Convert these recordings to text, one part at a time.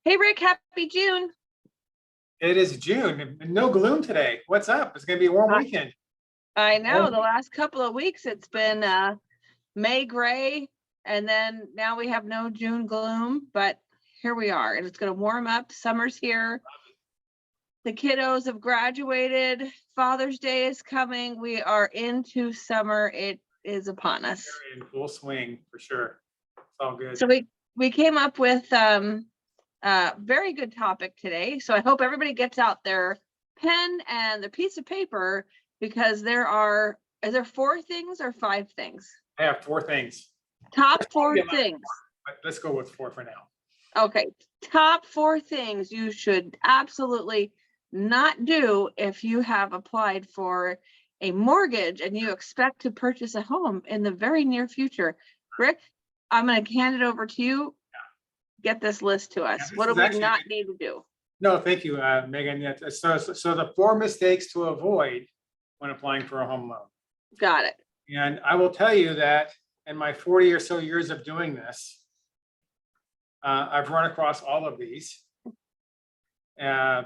Hey Rick, happy June. It is June and no gloom today. What's up? It's going to be a warm weekend. I know the last couple of weeks it's been May gray, and then now we have no June gloom, but here we are, and it's going to warm up. Summer's here. The kiddos have graduated. Father's Day is coming. We are into summer. It is upon us. We're in full swing for sure. It's all good. So we came up with very good topic today. So I hope everybody gets out their pen and the piece of paper, because is there 4 things or 5 things? I have 4 things. Top 4 things. Let's go with 4 for now. Okay. Top 4 things you should absolutely not do if you have applied for a mortgage and you expect to purchase a home in the very near future. Rick, I'm going to hand it over to you. Get this list to us. What do we not need to do? No, thank you, Megan. Yeah, so the 4 mistakes to avoid when applying for a home loan. Got it. And I will tell you that in my 40 or so years of doing this, I've run across all of these. Yeah.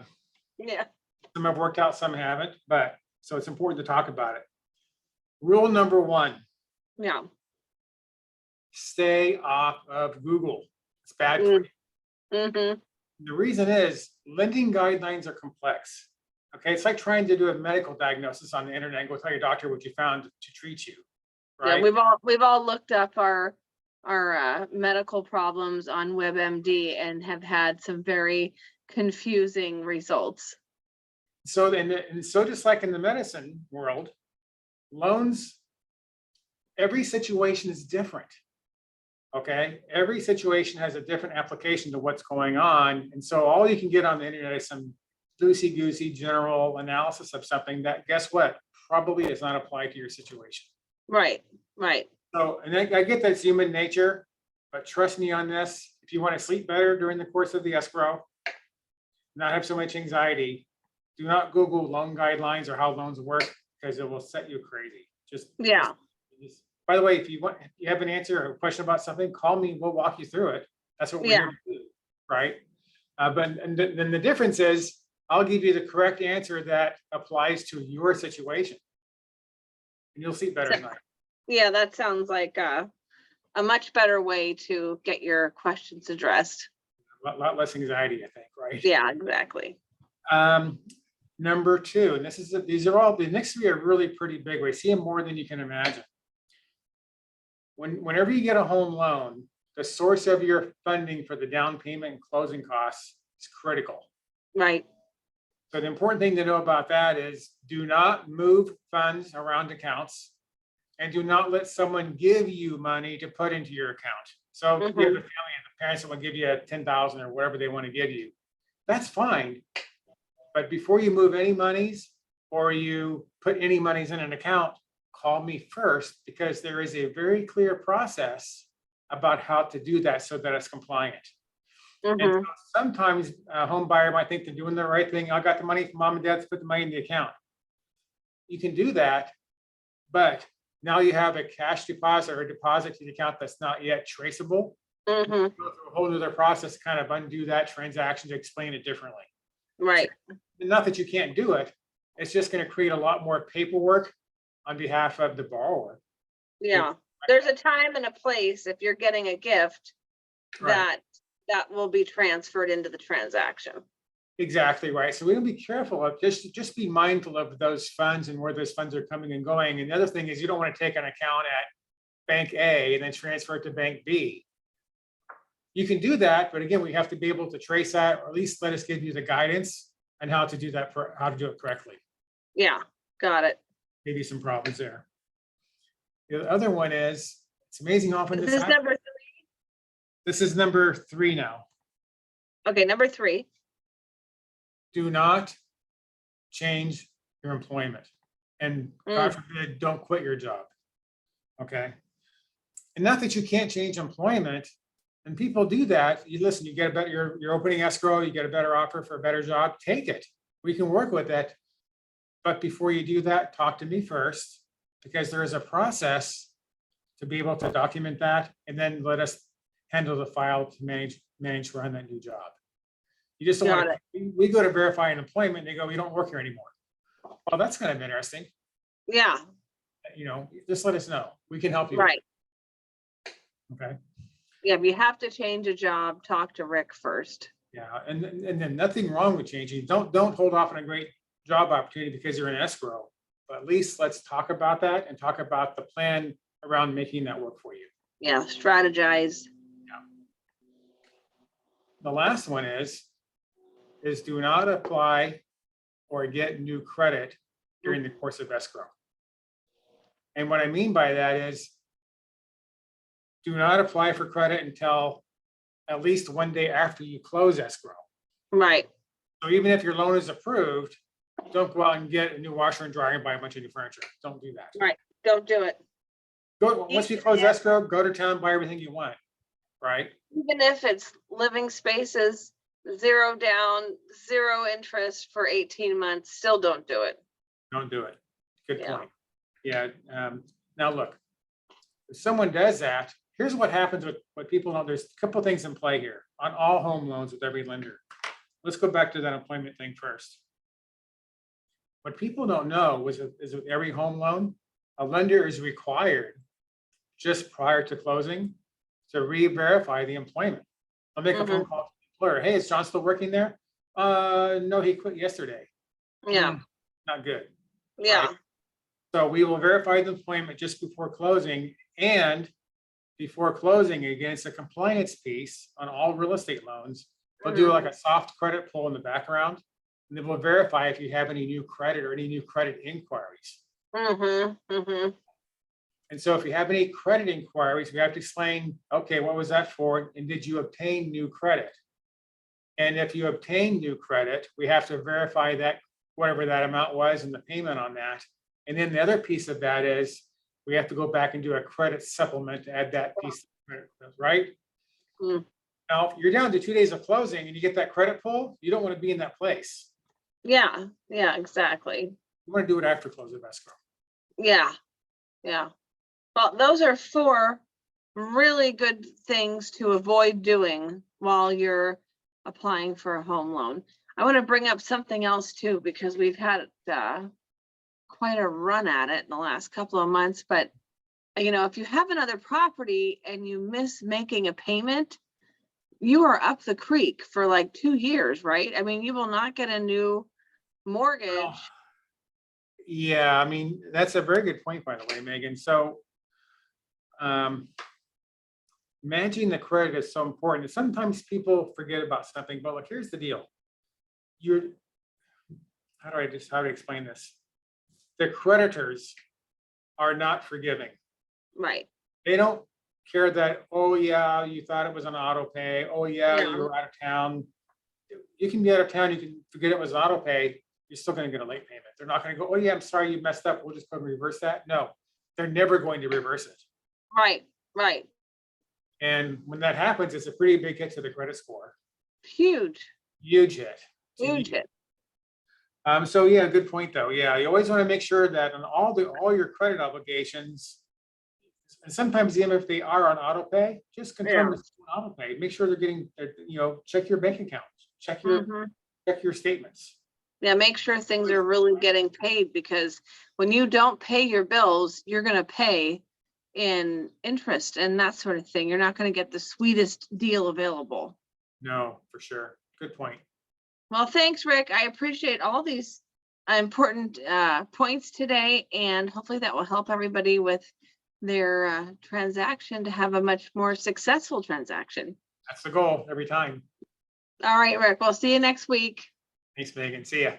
Some have worked out, some haven't, but so it's important to talk about it. Rule number 1. Yeah. Stay off of Google. It's bad for you. Mm-hmm. The reason is lending guidelines are complex. Okay, it's like trying to do a medical diagnosis on the internet and go tell your doctor what you found to treat you. Right? Yeah, we've all looked up our medical problems on WebMD and have had some very confusing results. So just like in the medicine world, loans, every situation is different. Okay, every situation has a different application to what's going on, and so all you can get on the internet is some loosey-goosey general analysis of something that, guess what, probably does not apply to your situation. Right. So, and I get that's human nature, but trust me on this. If you want to sleep better during the course of the escrow, not have so much anxiety, do not Google loan guidelines or how loans work, because it will set you crazy. By the way, if you have an answer or a question about something, call me. We'll walk you through it. That's what we're here to do, right? Then the difference is I'll give you the correct answer that applies to your situation, and you'll sleep better at night. Yeah, that sounds like a much better way to get your questions addressed. A lot less anxiety, I think, right? Yeah, exactly. Number 2, and these are all, the next 3 are really pretty big. We see them more than you can imagine. Whenever you get a home loan, the source of your funding for the down payment and closing costs is critical. Right. So the important thing to know about that is do not move funds around accounts, and do not let someone give you money to put into your account. So you have a family and the parents that will give you $10,000 or whatever they want to give you. That's fine. But before you move any monies or you put any monies in an account, call me first, because there is a very clear process about how to do that so that it's compliant. And so sometimes a home buyer might think they're doing the right thing. I got the money from mom and dad to put the money in the account. You can do that, but now you have a cash deposit or a deposit to the account that's not yet traceable. Go through a whole other process to kind of undo that transaction to explain it differently. Right. Not that you can't do it. It's just going to create a lot more paperwork on behalf of the borrower. Yeah, there's a time and a place if you're getting a gift that will be transferred into the transaction. Exactly right. So we're going to be careful of just be mindful of those funds and where those funds are coming and going. And the other thing is you don't want to take an account at bank A and then transfer it to bank B. You can do that, but again, we have to be able to trace that, or at least let us give you the guidance on how to do that, how to do it correctly. Yeah, got it. Maybe some problems there. The other one is, it's amazing how often this is number 3. This is number 3 now. Okay, number 3. Do not change your employment, and God forbid, don't quit your job. Okay. And not that you can't change employment, and people do that. You listen, you get a better, you're opening escrow, you get a better offer for a better job, take it. We can work with it. But before you do that, talk to me first, because there is a process to be able to document that, and then let us handle the file to manage run that new job. You just don't Got want to, we go to verify an employment, and they go, you don't work here anymore. Well, that's kind of interesting. Yeah, You know, just let us know. We can help you. right. Okay. Yeah, if you have to change a job, talk to Rick first. Yeah, and then nothing wrong with changing. Don't hold off on a great job opportunity because you're in escrow. But at least let's talk about that and talk about the plan around making that work for you. Yeah, strategize. The last one is do not apply or get new credit during the course of escrow. And what I mean by that is do not apply for credit until at least one day after you close escrow. Right. So even if your loan is approved, don't go out and get a new washer and dryer and buy a bunch of new furniture. Don't do that. Right. Don't do it. Go, once you close escrow, go to town, buy everything you want, right? Even if it's living spaces, 0 down, 0 interest for 18 months, still don't do it. Don't do it. Good Yeah. point. Yeah. Now look, if someone does that, here's what happens with what people know. There's a couple of things in play here on all home loans with every lender. Let's go back to that employment thing first. What people don't know is with every home loan, a lender is required just prior to closing to re-verify the employment. I'll make a phone call to the employer. Hey, is John still working there? No, he quit yesterday. Yeah. Not good. Yeah. Right? So we will verify the employment just before closing, and before closing against a compliance piece on all real estate loans. They'll do like a soft credit pull in the background, and then we'll verify if you have any new credit or any new credit inquiries. And so if you have any credit inquiries, we have to explain, okay, what was that for? And did you obtain new credit? And if you obtain new credit, we have to verify that whatever that amount was and the payment on that. And then the other piece of that is we have to go back and do a credit supplement to add that piece of credit, right? Now, if you're down to 2 days of closing and you get that credit pull, you don't want to be in that place. Yeah. Yeah, exactly. You want to do it after close of escrow. Yeah. Yeah. Well, those are 4 really good things to avoid doing while you're applying for a home loan. I want to bring up something else too, because we've had quite a run at it in the last couple of months. But, you know, if you have another property and you miss making a payment, you are up the creek for like 2 years, right? I mean, you will not get a new mortgage. Well, yeah, I mean, that's a very good point, by the way, Megan. So managing the credit is so important. Sometimes people forget about something, but look, here's the deal. How do I explain this? The creditors are not forgiving. Right. They don't care that, oh yeah, you thought it was an auto pay. Oh yeah, you were out of town. You can be out of town, you can forget it was an auto pay. You're still going to get a late payment. They're not going to go, oh yeah, I'm sorry you messed up. We'll just go and reverse that. No, they're never going to reverse it. Right. Right. And when that happens, it's a pretty big hit to the credit score. Huge. Huge hit. Huge hit. So yeah, good point though. Yeah, you always want to make sure that on all your credit obligations, and sometimes even if they are on auto pay, just confirm it's on auto pay. Make sure they're getting, check your bank account, check your statements. Yeah, make sure things are really getting paid, because when you don't pay your bills, you're going to pay in interest and that sort of thing. You're not going to get the sweetest deal available. No, for sure. Good point. Well, thanks, Rick. I appreciate all these important points today, and hopefully that will help everybody with their transaction to have a much more successful transaction. That's the goal every time. All right, Rick. We'll see you next week. Thanks, Megan. See ya.